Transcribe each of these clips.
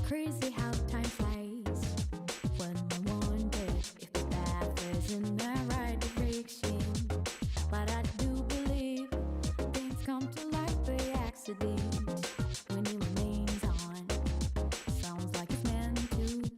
Crazy how time flies when I wonder if the path is in the right direction. But I do believe things come to light by accident when it remains on. Sounds like it's meant to be.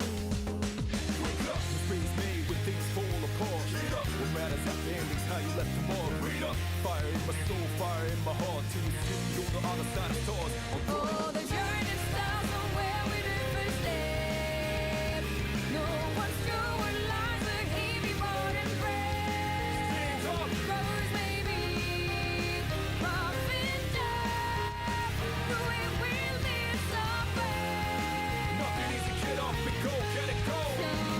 Wake up, mistakes made when things fall apart. Read up, what matters at the ending's how you left them all. Read up, fire in my soul, fire in my heart. Till you see on the other side of stars. Oh, the journey starts from where we did first step. No one's sure what lies ahead before them breath. Rose may be rough and tough, but we will be somewhere. Nothing easy, get up and go, get it go.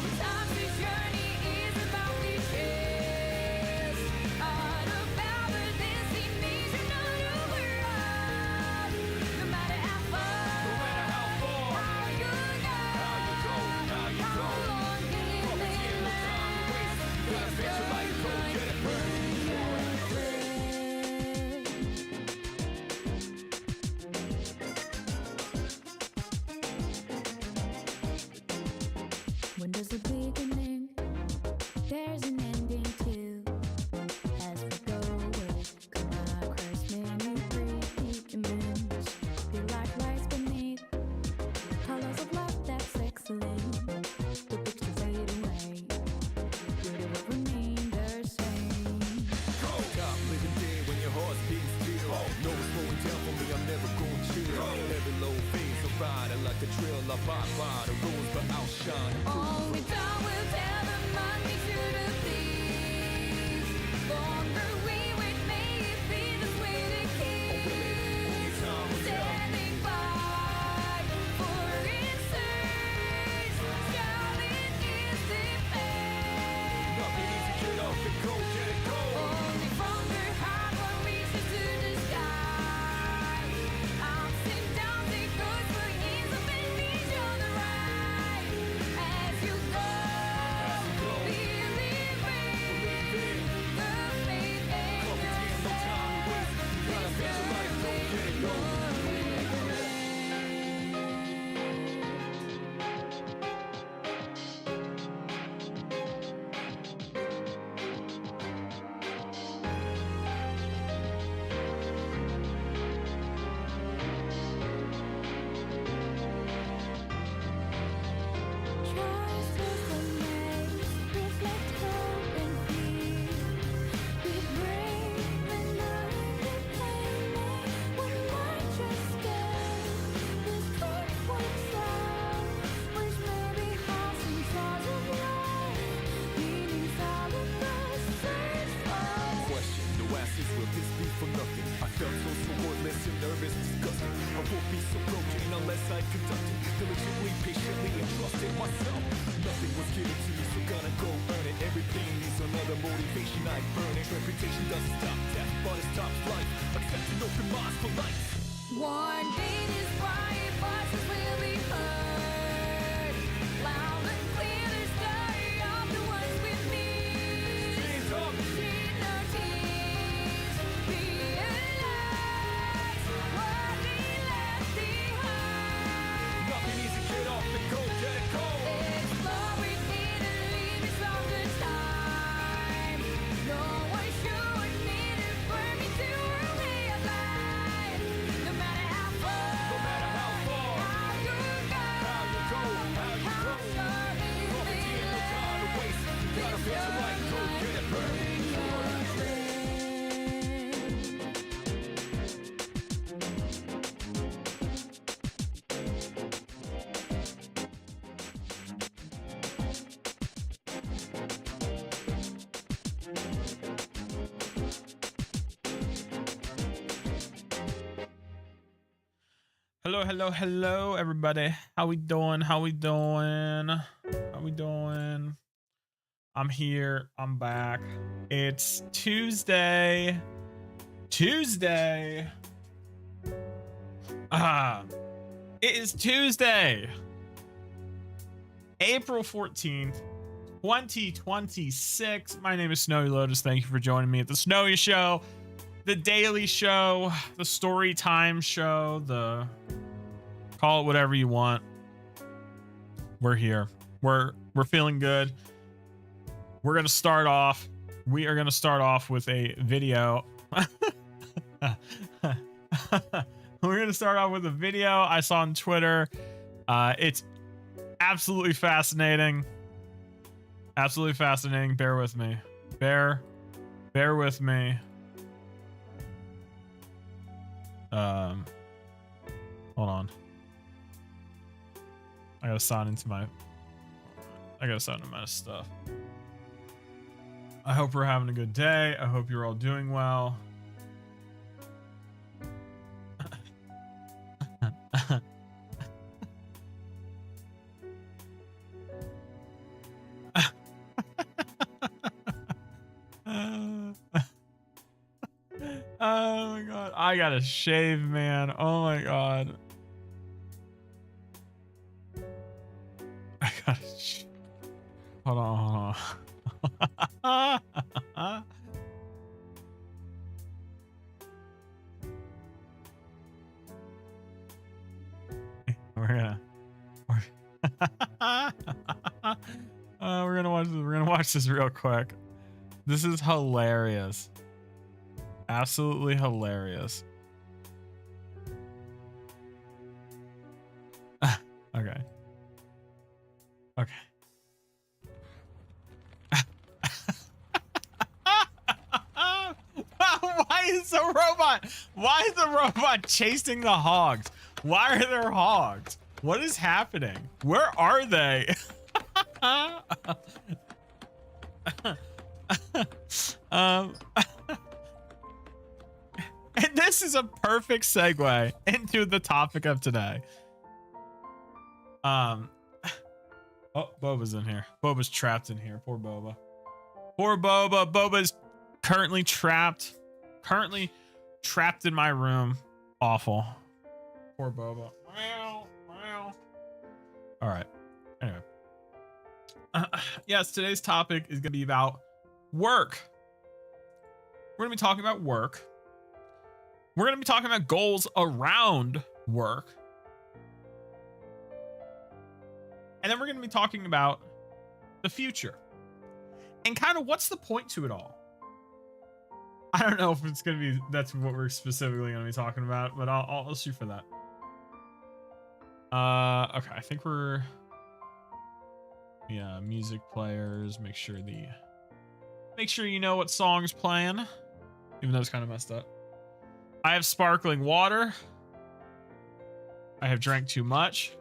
Sometimes the journey is about the chase, all about the destination of the world. No matter how far, No matter how far, how you go, how you go. how long can it Ain't no time to waste. You gotta fix your life, go get it burn. When there's a beginning, there's an ending too. As we go, we'll come across many predicaments. Feel like lies beneath colors of love that's excellent. The pictures fade away, but it will remain the same. Stop living dead when your heart's beating still. No slowing down for me, I'm never gonna chill. Every low phase, I'm riding like a drill. I pop by the rules, but outshine. Only time will tell the money to the thieves. Longer we wait, may it be this way to keep. Standing by for its search. Charlotte is defense. Nothing easy, get up and go, get it go. Only from the heart one reaches to the sky. Ups and downs it goes for years of enemies on the right. As you go, believing the faith in No time to waste. You gotta fix your life, go get it go. Trust is the maze, reflect hope and fear. Be brave and independent. When light just stays, this truth works out. Which may be hearts and stars of life, meanings all of the search for. Question, no answers, will this be for nothing? I felt so worthless and nervous, disgusting. I won't be so broken unless I conducted diligently, patiently, and trusted myself. Nothing was given to me, so gonna go earn it. Every pain needs another motivation, I burn it. Reputation doesn't stop death, but it stops life. Accept an open mind for life. One day these quiet voices will be heard. Loud and clear the story of the ones with me. Hands up. Shed no tears, realize what we left behind. Nothing easy, get off and go, get it go. Exploring in the limits of the time. No one sure needed for me to realize. No matter how far, No matter how far, how you go, how you go, how you how go. short is Property the ain't no time to waste. You gotta fix your life, go get it burn. Hello, hello, hello, everybody. How we doing? How we doing? How we doing? I'm here. I'm back. It's Tuesday. Tuesday. It is Tuesday. April 14th, 2026. My name is Snowy Lotus. Thank you for joining me at the Snowy Show, the Daily Show, the Story Time Show, the call it whatever you want. We're here. We're feeling good. We are going to start off with a video. We're going to start off with a video I saw on Twitter. It's absolutely fascinating. Absolutely fascinating. Bear with me. Bear with me. Hold on. I gotta sign into my stuff. I hope we're having a good day. I hope you're all doing well. Oh my god, I gotta shave, man. Oh my god. I gotta hold on. We're gonna watch this real quick. This is hilarious. Absolutely hilarious. Okay. Why is the robot chasing the hogs? Why are there hogs? What is happening? Where are they? And this is a perfect segue into the topic of today. Oh, Boba's in here. Boba's trapped in here. Poor Boba. Poor Boba. Boba's currently trapped in my room. Awful. Poor Boba. All right. Anyway. Yes, today's topic is going to be about work. We're going to be talking about work. We're going to be talking about goals around work. And then we're going to be talking about the future. And kind of what's the point to it all? I don't know if it's going to be, that's what we're specifically going to be talking about, but I'll shoot for that. Okay, I think music players, make sure you know what song's playing, even though it's kind of messed up. I have sparkling water. I have drank too much.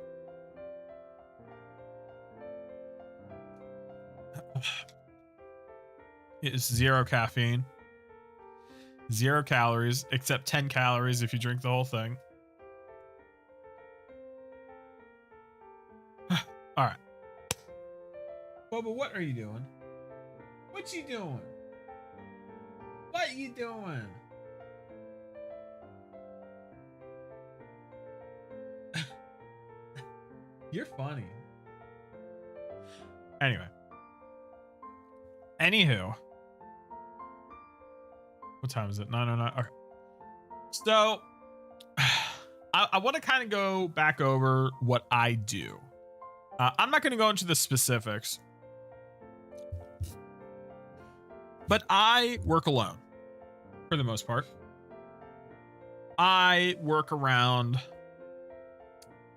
It is 0 caffeine. 0 calories, except 10 calories if you drink the whole thing. All right. Boba, what are you doing? What you doing? What you doing? You're funny. Anyway. Anywho. What time is it? 9:09. Okay. So, I want to kind of go back over what I do. I'm not going to go into the specifics, but I work alone for the most part. I work around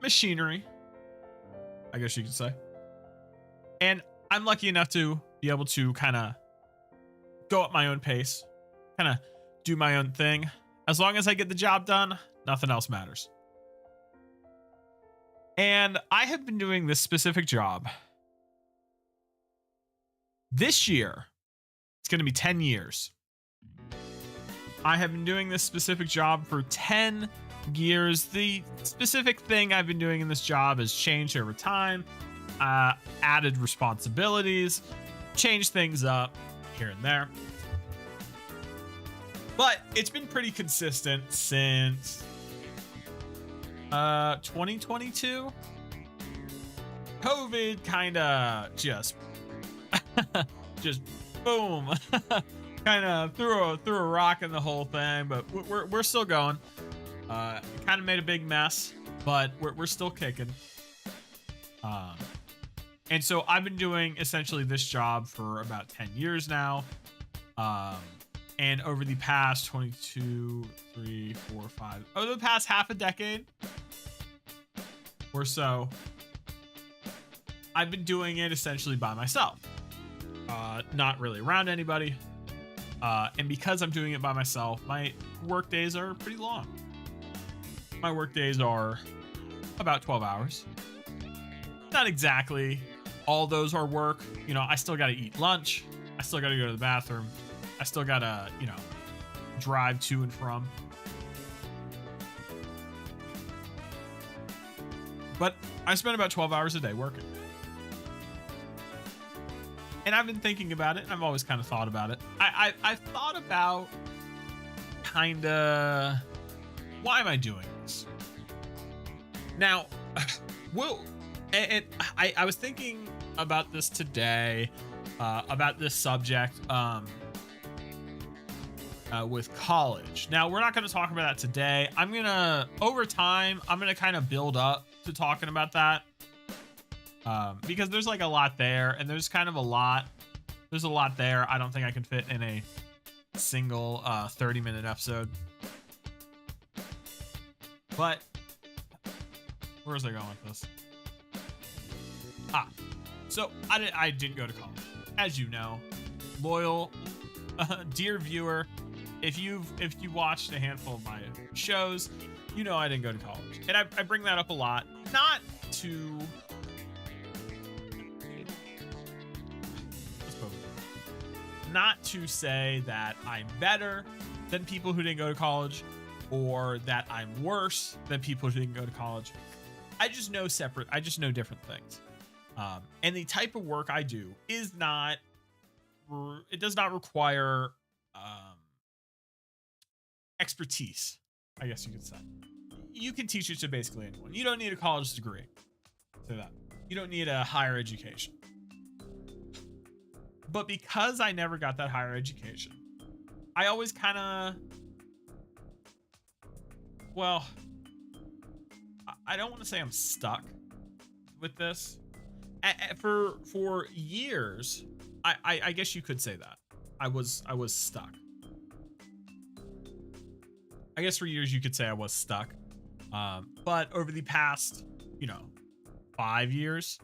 machinery, I guess you could say. And I'm lucky enough to be able to kind of go at my own pace, kind of do my own thing. As long as I get the job done, nothing else matters. And I have been doing this specific job. This year, it's going to be 10 years. I have been doing this specific job for 10 years. The specific thing I've been doing in this job has changed over time, added responsibilities, changed things up here and there. But it's been pretty consistent since 2022. COVID kind of just just boom, kind of threw a rock in the whole thing, but we're still going. Kind of made a big mess, but we're still kicking. And so I've been doing essentially this job for about 10 years now. And over the past 22, 3, 4, 5, over the past half a decade or so, I've been doing it essentially by myself. Not really around anybody. And because I'm doing it by myself, my work days are pretty long. My work days are about 12 hours. Not exactly all those are work. You know, I still got to eat lunch. I still got to go to the bathroom. I still got to, you know, drive to and from. But I spend about 12 hours a day working. And I've been thinking about it, and I've always kind of thought about it. I've thought about kind of, why am I doing this? Now, I was thinking about this today, about this subject with college. Now, we're not going to talk about that today. Over time, I'm going to kind of build up to talking about that. Because there's like a lot there, and there's a lot there I don't think I can fit in a single 30-minute episode. But where was I going with this? So I didn't go to college, as you know, loyal dear viewer. If you watched a handful of my shows, you know I didn't go to college, and I bring that up a lot, not to say that I'm better than people who didn't go to college, or that I'm worse than people who didn't go to college. I just know different things. And the type of work I do does not require expertise, I guess you could say. You can teach it to basically anyone. You don't need a college degree. Say that. You don't need a higher education. But because I never got that higher education, I always kind of, well, I don't want to say I'm stuck with this. For years, I guess you could say that I was stuck. I guess for years you could say I was stuck. But over the past, 5 years,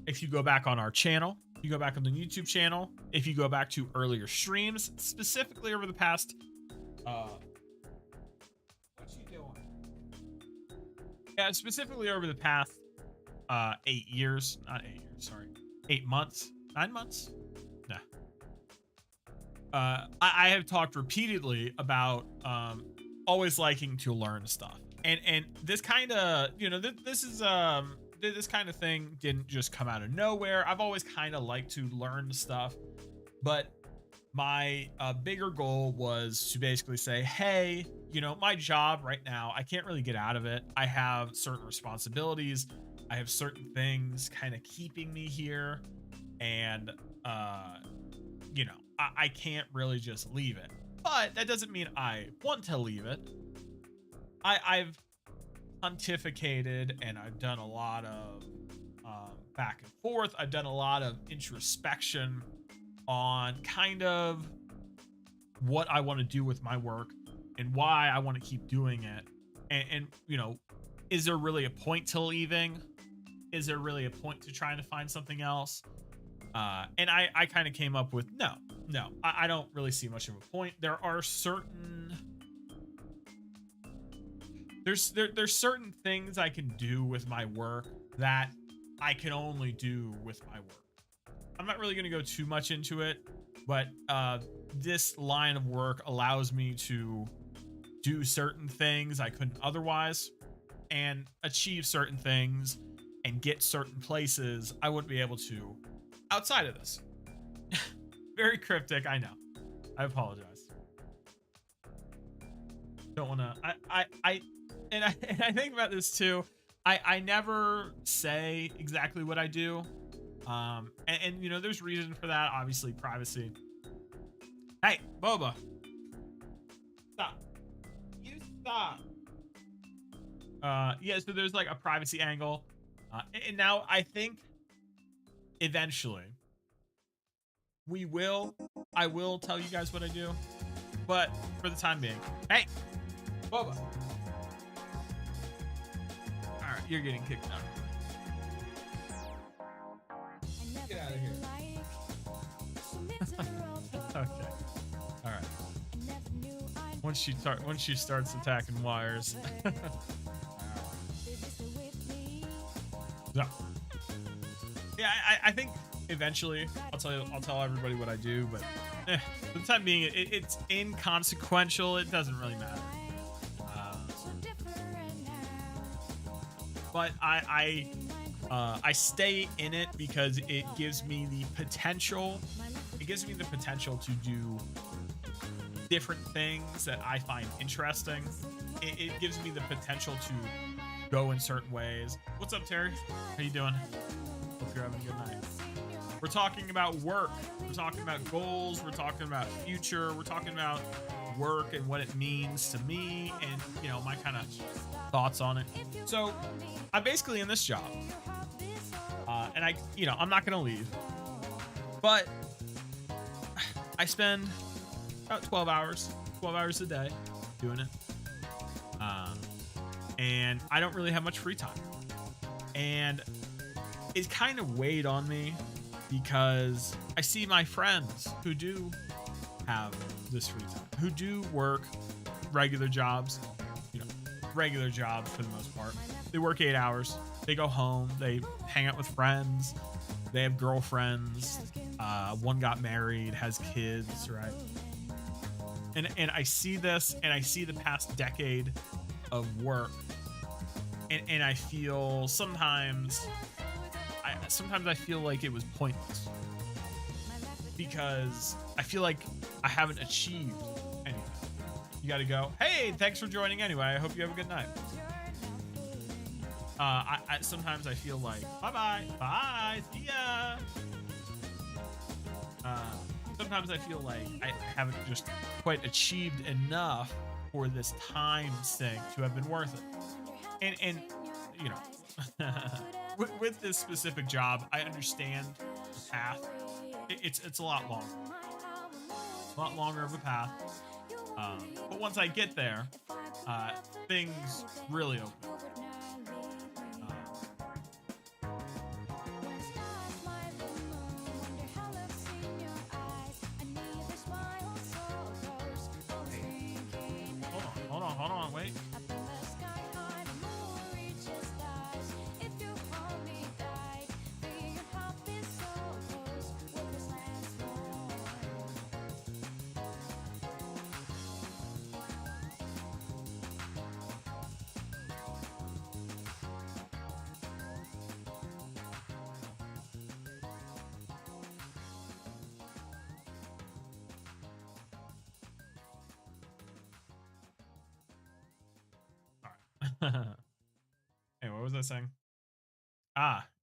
if you go back on our channel, you go back on the YouTube channel, if you go back to earlier streams, specifically over the past, specifically over the past 8 years, not 8 years, sorry, 8 months, 9 months. Nah. I have talked repeatedly about always liking to learn stuff, and this kind of, this kind of thing didn't just come out of nowhere. I've always kind of liked to learn stuff, but my bigger goal was to basically say, hey, my job right now, I can't really get out of it. I have certain responsibilities. I have certain things kind of keeping me here, and I can't really just leave it. But that doesn't mean I want to leave it. I've pontificated, and I've done a lot of back and forth. I've done a lot of introspection on kind of what I want to do with my work and why I want to keep doing it. And is there really a point to leaving? Is there really a point to trying to find something else? And I kind of came up with, no, I don't really see much of a point. There are there's certain things I can do with my work that I can only do with my work. I'm not really going to go too much into it, but this line of work allows me to do certain things I couldn't otherwise, and achieve certain things and get certain places I wouldn't be able to outside of this. Very cryptic, I know. I apologize. Don't want to. I think about this too. I never say exactly what I do. And you know, there's reason for that. Obviously, privacy. Hey, Boba, stop. You stop. Yeah. So there's like a privacy angle, and now I think eventually I will tell you guys what I do, but for the time being, hey, Boba. All right, you're getting kicked out. Get out of here. Okay. All right. Once she starts attacking wires. So, yeah, I think eventually I'll tell everybody what I do, but for the time being, it's inconsequential. It doesn't really matter. But I stay in it because it gives me the potential. It gives me the potential to do different things that I find interesting. It gives me the potential to go in certain ways. What's up, Terry? How you doing? Hope you're having a good night. We're talking about work. We're talking about goals. We're talking about future. We're talking about work and what it means to me, and you know, my kind of thoughts on it. So I'm basically in this job, and I'm not gonna leave, but I spend about 12 hours a day doing it, and I don't really have much free time, and it kind of weighed on me because I see my friends who do have this free time, who do work regular jobs, regular jobs for the most part. They work 8 hours, they go home, they hang out with friends, they have girlfriends, one got married, has kids, right? And I see this, and I see the past decade of work, and I feel sometimes I feel like it was pointless, because I feel like I haven't achieved anything. You gotta go, hey, thanks for joining anyway, I hope you have a good night. Sometimes I feel like, bye, see ya. Sometimes I feel like I haven't just quite achieved enough for this time sink to have been worth it. And you know, with this specific job, I understand the path. It's a lot longer of a path. But once I get there, things really open. Hold on, wait. Hey, what was I saying?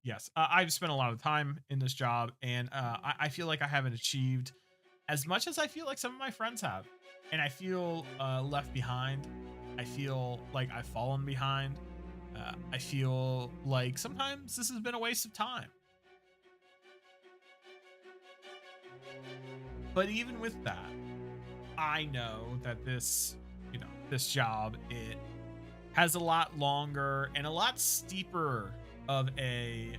Yes. I've spent a lot of time in this job, and I feel like I haven't achieved as much as I feel like some of my friends have, and I feel left behind. I feel like I've fallen behind. I feel like sometimes this has been a waste of time. But even with that, I know that this job, it has a lot longer and a lot steeper of a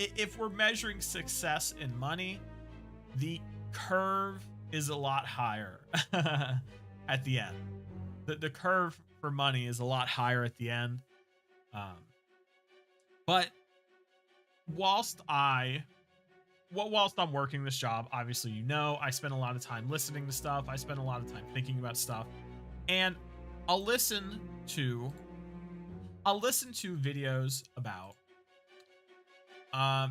if we're measuring success in money, the curve is a lot higher at the end. The curve for money is a lot higher at the end. But whilst I'm working this job, obviously, I spend a lot of time listening to stuff. I spend a lot of time thinking about stuff, and I'll listen to videos about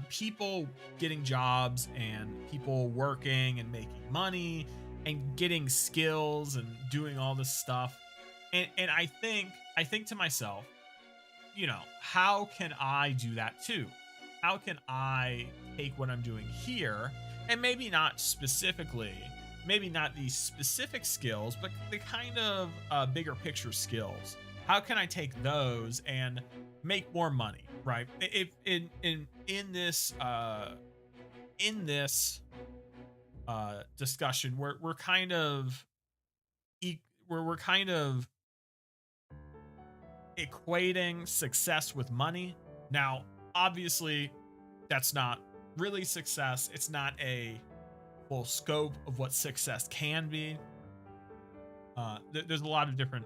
people getting jobs and people working and making money and getting skills and doing all this stuff. And I think to myself, how can I do that too? How can I take what I'm doing here and maybe not specifically, maybe not these specific skills, but the kind of bigger picture skills? How can I take those and make more money, right? If in this discussion, we're kind of we're kind of equating success with money. Now, obviously, that's not really success. It's not a full scope of what success can be. There's a lot of different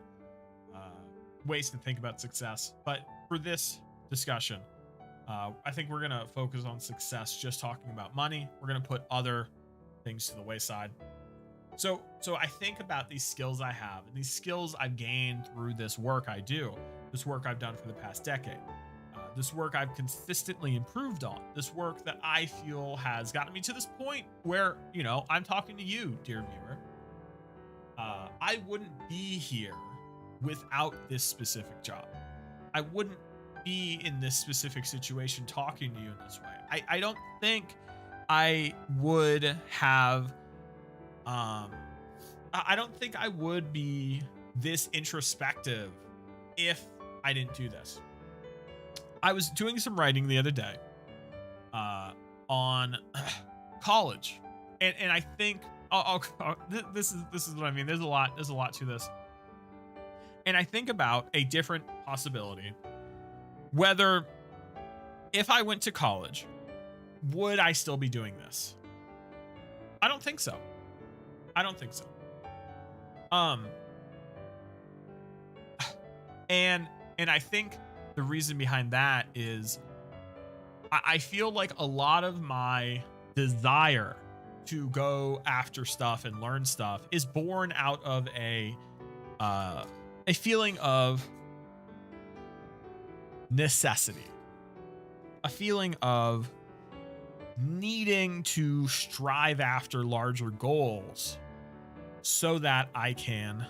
ways to think about success, but for this discussion, I think we're gonna focus on success, just talking about money. We're gonna put other things to the wayside. So I think about these skills I have and these skills I've gained through this work I do, this work I've done for the past decade, this work I've consistently improved on, this work that I feel has gotten me to this point where, I'm talking to you, dear viewer. I wouldn't be here without this specific job. I wouldn't be in this specific situation talking to you in this way. I don't think I would have I don't think I would be this introspective if I didn't do this. I was doing some writing the other day on college, and I think this is what I mean. There's a lot to this, and I think about a different possibility. Whether if I went to college, would I still be doing this? I don't think so. And I think the reason behind that is I feel like a lot of my desire to go after stuff and learn stuff is born out of a feeling of necessity, a feeling of needing to strive after larger goals so that I can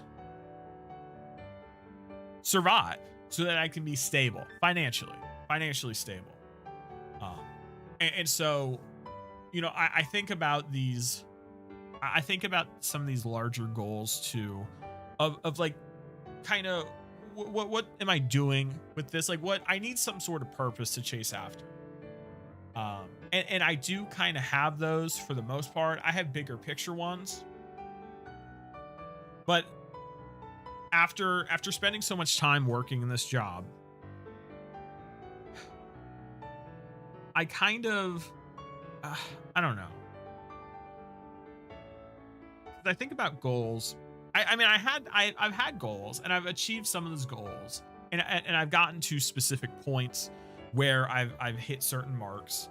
survive, so that I can be stable financially stable. And so, I think about these, I think about some of these larger goals too, of like, kind of what am I doing with this? Like, what I need some sort of purpose to chase after. And I do kind of have those for the most part. I have bigger picture ones, but after spending so much time working in this job, I kind of, I don't know. I think about goals. I've had goals and I've achieved some of those goals, and I've gotten to specific points where I've hit certain marks.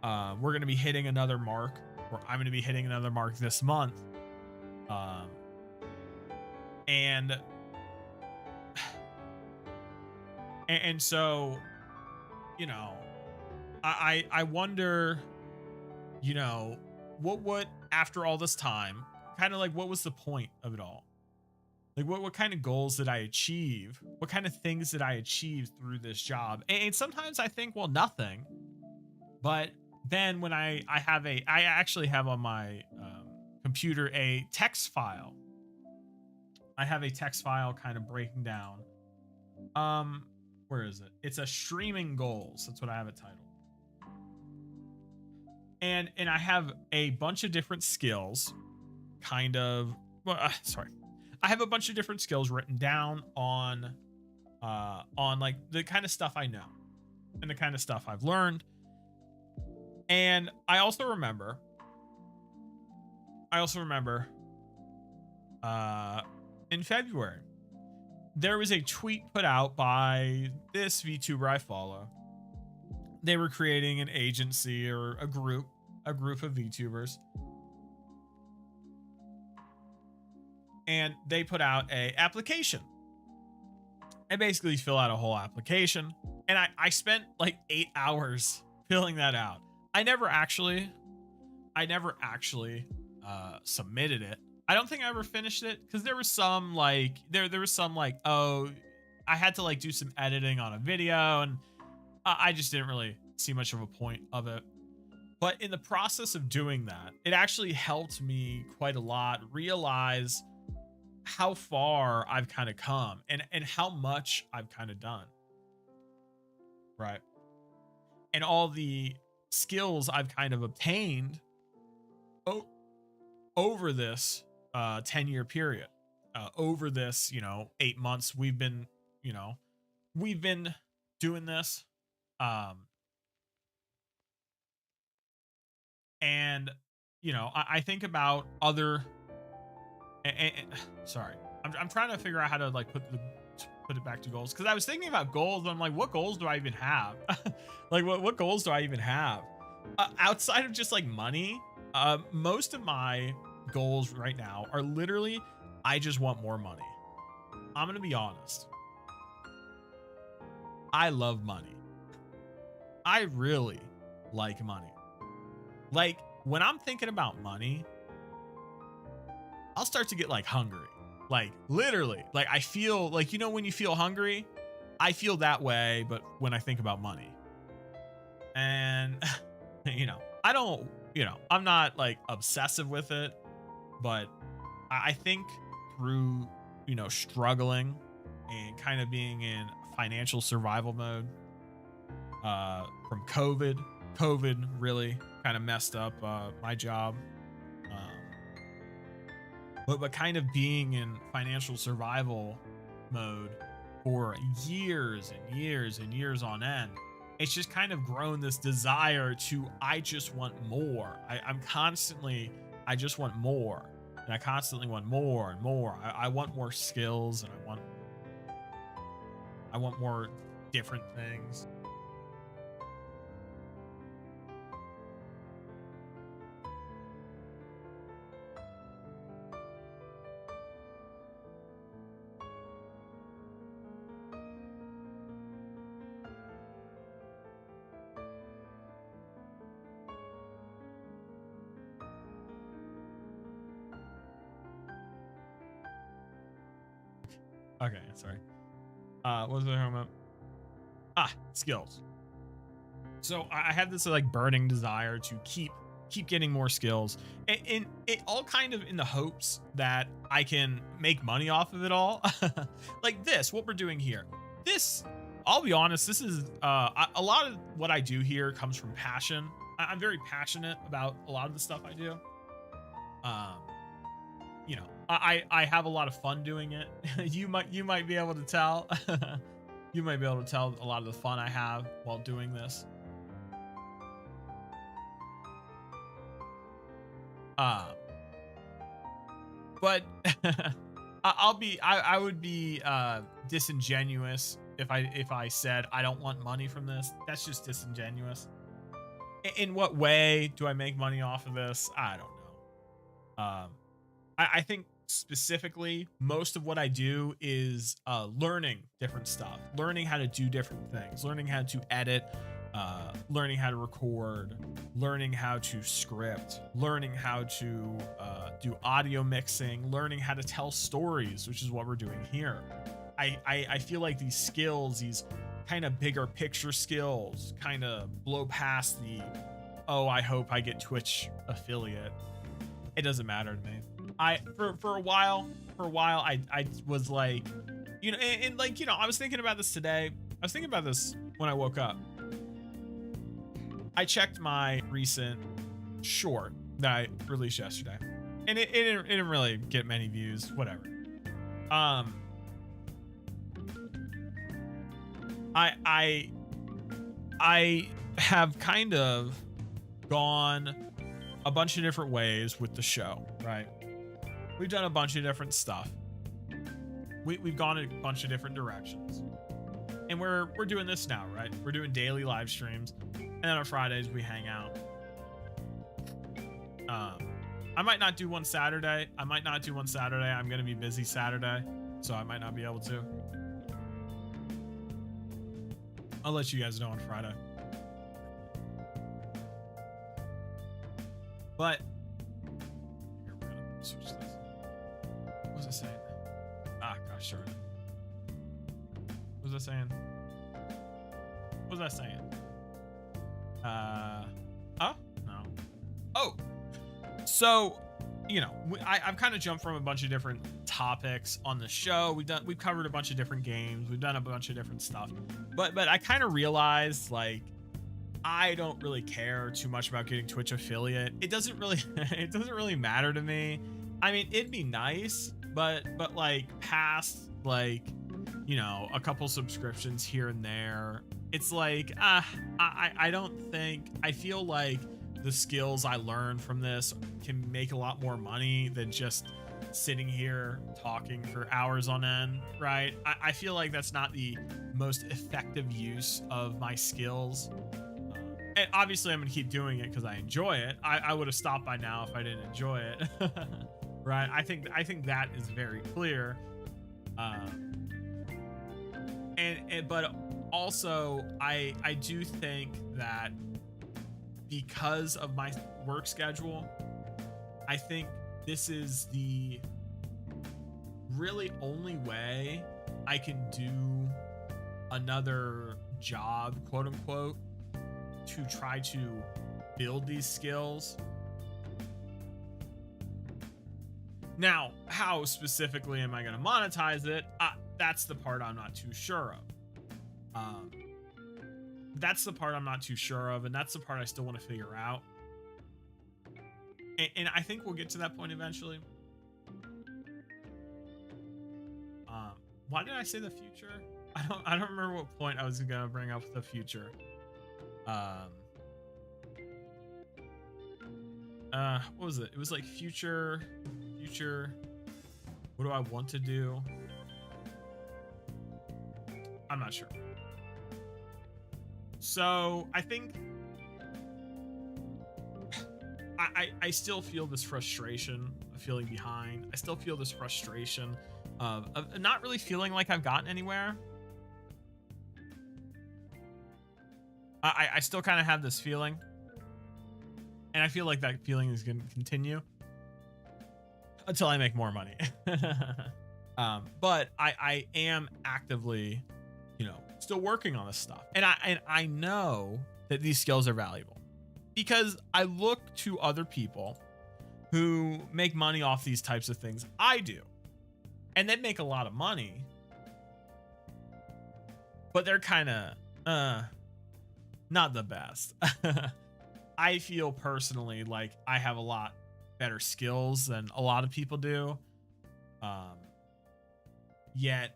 We're going to be hitting another mark, or I'm going to be hitting another mark this month. And so, I wonder, what after all this time, kind of like, what was the point of it all? Like, what kind of goals did I achieve? What kind of things did I achieve through this job? And sometimes I think, well, nothing. But then when I actually have on my computer a text file. I have a text file kind of breaking down. Where is it? It's a streaming goals. That's what I have it titled. And I have a bunch of different skills, kind of. Well, sorry. I have a bunch of different skills written down on like the kind of stuff I know and the kind of stuff I've learned. And I also remember in February, there was a tweet put out by this VTuber I follow. They were creating an agency or a group of VTubers. And they put out a application. I basically fill out a whole application. And I spent like 8 hours filling that out. I never actually submitted it. I don't think I ever finished it, because there was some like, oh, I had to like do some editing on a video, and I just didn't really see much of a point of it. But in the process of doing that, it actually helped me quite a lot realize how far I've kind of come and how much I've kind of done. Right. And all the skills I've kind of obtained over this 10-year period. Over this, 8 months we've been doing this. And I think about other sorry, I'm trying to figure out how to like put it back to goals, because I was thinking about goals, but I'm like, what goals do I even have? Like what goals do I even have outside of just like money? Most of my goals right now are literally, I just want more money. I'm gonna be honest, I love money. I really like money. Like when I'm thinking about money, I'll start to get like hungry. Like literally, like I feel like, when you feel hungry, I feel that way, but when I think about money. And I don't, I'm not like obsessive with it, but I think through, struggling and kind of being in financial survival mode from COVID really kind of messed up my job. But kind of being in financial survival mode for years and years and years on end, it's just kind of grown this desire to, I just want more. I just want more. And I constantly want more and more. I want more skills, and I want more different things. Okay, sorry. What was I talking about? Skills. So I have this like burning desire to keep getting more skills, and it all kind of in the hopes that I can make money off of it all. Like this, what we're doing here. This, I'll be honest, this is a lot of what I do here comes from passion. I'm very passionate about a lot of the stuff I do. I have a lot of fun doing it. You might be able to tell. You might be able to tell a lot of the fun I have while doing this. But I would be disingenuous if I said I don't want money from this. That's just disingenuous. In what way do I make money off of this? I don't know. I think specifically most of what I do is learning different stuff, learning how to do different things, learning how to edit, learning how to record, learning how to script, learning how to do audio mixing, learning how to tell stories, which is what we're doing here. I feel like these skills, these kind of bigger picture skills, kind of blow past the, oh, I hope I get Twitch affiliate. It doesn't matter to me. For a while I was like, I was thinking about this today. I was thinking about this when I woke up. I checked my recent short that I released yesterday, and it didn't really get many views, whatever. I have kind of gone a bunch of different ways with the show, right? We've done a bunch of different stuff. We've gone in a bunch of different directions, and we're doing this now, right? We're doing daily live streams, and then on Fridays we hang out. I might not do one Saturday. I'm gonna be busy Saturday, so I might not be able to. I'll let you guys know on Friday. But here, we're gonna switch this. What was I saying? Gosh, sure. I saying? What was I saying? Oh, no. Oh, so, you know, I've kind of jumped from a bunch of different topics on the show. We've covered a bunch of different games. We've done a bunch of different stuff, but I kind of realized, like, I don't really care too much about getting Twitch affiliate. It doesn't really matter to me. I mean, it'd be nice, but like past, like, you know, a couple subscriptions here and there, it's like, I don't think, I feel like the skills I learned from this can make a lot more money than just sitting here talking for hours on end, right? I feel like that's not the most effective use of my skills. And obviously I'm gonna keep doing it because I enjoy it. I would have stopped by now if I didn't enjoy it. Right? I think that is very clear. But also I do think that because of my work schedule, I think this is the really only way I can do another job, quote unquote, to try to build these skills. Now, how specifically am I going to monetize it? That's the part I'm not too sure of. That's the part I'm not too sure of, and that's the part I still want to figure out. And I think we'll get to that point eventually. Why did I say the future? I don't remember what point I was gonna bring up the future. What was it? It was like future. What do I want to do? I'm not sure. So I think I still feel this frustration of feeling behind. I still feel this frustration of not really feeling like I've gotten anywhere. I still kind of have this feeling, and I feel like that feeling is going to continue until I make more money. But I am actively, you know, still working on this stuff, and I know that these skills are valuable because I look to other people who make money off these types of things. I do, and they make a lot of money, but they're kind of not the best. I feel personally like I have a lot better skills than a lot of people do. Yet,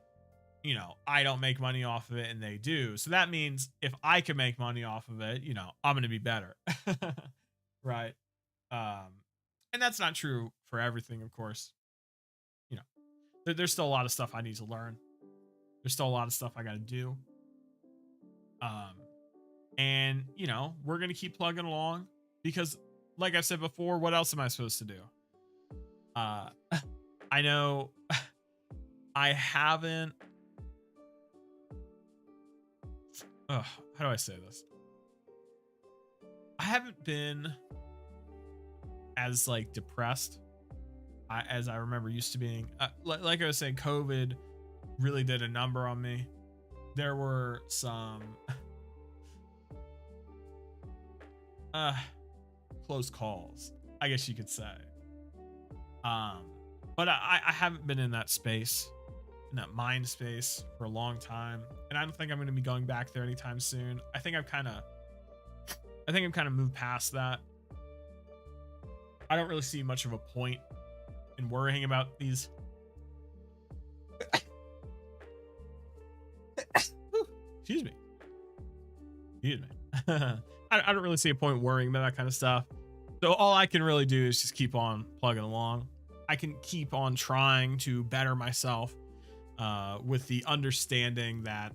you know, I don't make money off of it and they do. So that means if I can make money off of it, you know, I'm going to be better. Right. And that's not true for everything, of course. You know, there's still a lot of stuff I need to learn. There's still a lot of stuff I got to do. And, you know, we're going to keep plugging along because, like I said before, what else am I supposed to do? I know I haven't. How do I say this? I haven't been as like depressed as I remember used to being. Like I was saying, COVID really did a number on me. There were some close calls, I guess you could say. But I haven't been in that space, in that mind space for a long time, and I don't think I'm going to be going back there anytime soon. I think I've kind of moved past that. I don't really see much of a point in worrying about these. Excuse me. I don't really see a point worrying about that kind of stuff. So all I can really do is just keep on plugging along. I can keep on trying to better myself with the understanding that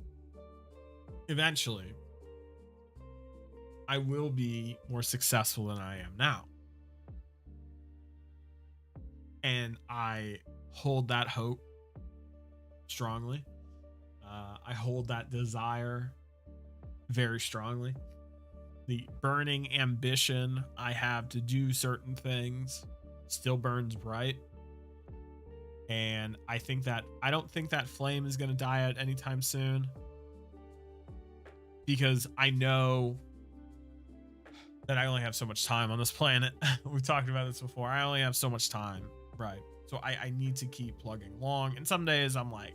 eventually I will be more successful than I am now. And I hold that hope strongly. I hold that desire very strongly. The burning ambition I have to do certain things still burns bright. And I don't think that flame is going to die out anytime soon. because I know that I only have so much time on this planet. We've talked about this before. I only have so much time, right? So I need to keep plugging along. And some days I'm like,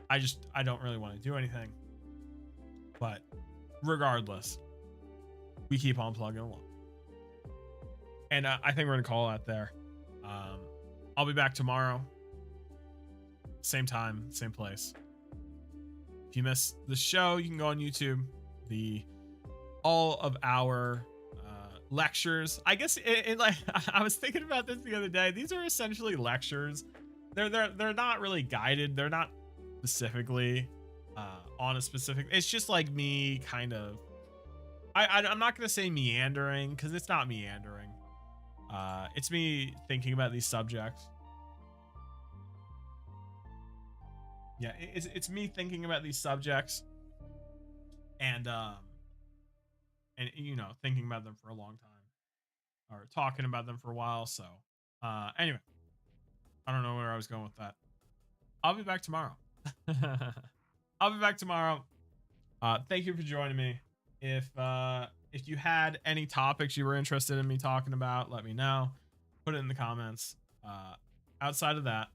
I don't really want to do anything. But regardless, we keep on plugging along. And I think we're gonna call it there. I'll be back tomorrow. Same time, same place. If you missed the show, you can go on YouTube. All of our lectures. I guess it like I was thinking about this the other day. These are essentially lectures. They're not really guided. They're not specifically on a specific. It's just like me kind of. I'm not gonna say meandering because it's not meandering. It's me thinking about these subjects. Yeah, it's me thinking about these subjects, and you know, thinking about them for a long time, or talking about them for a while. So, anyway, I don't know where I was going with that. I'll be back tomorrow. I'll be back tomorrow. Thank you for joining me. If you had any topics you were interested in me talking about, let me know. Put it in the comments. Outside of that,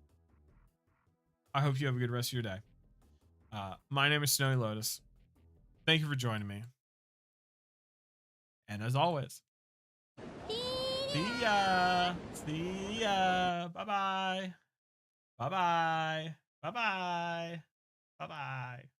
I hope you have a good rest of your day. My name is Snowy Lotus. Thank you for joining me. And as always, see ya. See ya. Bye-bye. Bye-bye. Bye-bye. Bye-bye.